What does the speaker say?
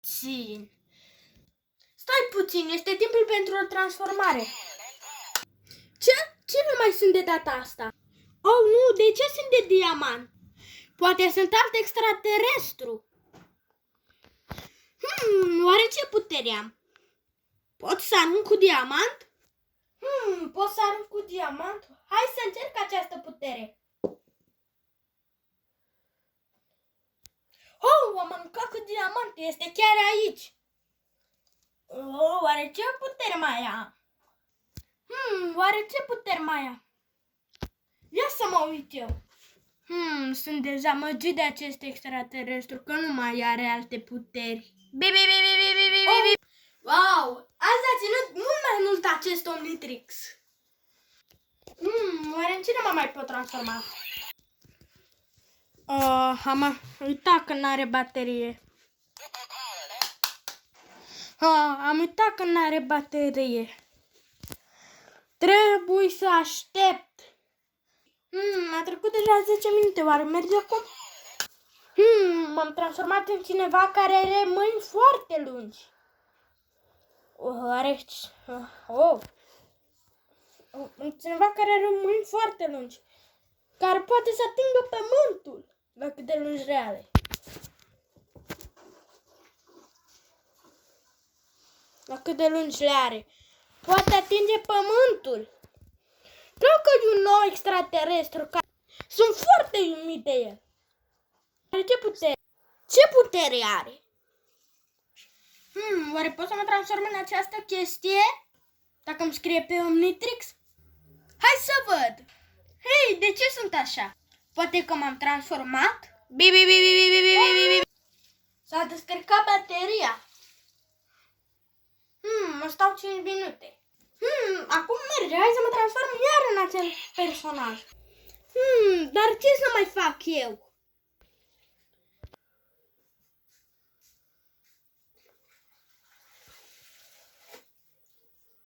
puțin. Stai puțin, este timpul pentru o transformare. Ce? Ce nu mai sunt de data asta? Oh, nu, de ce sunt de diamant? Poate sunt alt extraterestru. Oare ce putere am? Pot să arunc cu diamant? Pot să arunc cu diamant? Hai să încerc această putere. Oh, am aruncat cu diamant, este chiar aici. Oh, oare ce putere mai am? Oare ce putere mai am? Ia să mă uit eu. Sunt dezamăgit de acest extraterestru, că nu mai are alte puteri. Wow! Azi a ținut mult mai mult acest Omnitrix. Oare în cine mă mai pot transforma? Am uitat că n-are baterie. Am uitat că n-are baterie. Trebuie să aștept. A trecut deja 10 minute, oare merge acum? M-am transformat în cineva care are mâini foarte lungi. Cineva care are mâini foarte lungi, care poate să atingă pământul, la cât de lungi le are. La cât de lungi le are. Poate atinge pământul. Cred că e un nou extraterestru care sunt foarte uimit de el. Are ce putere? Ce putere are? Oare pot să mă transform în această chestie? Dacă îmi scrie pe Omnitrix? Hai să văd! Hei, de ce sunt așa? Poate că m-am transformat? S-a descărcat bateria. Mă stau 5 minute. Acum merge, hai să mă transform iar în acel personaj. Dar ce să mai fac eu?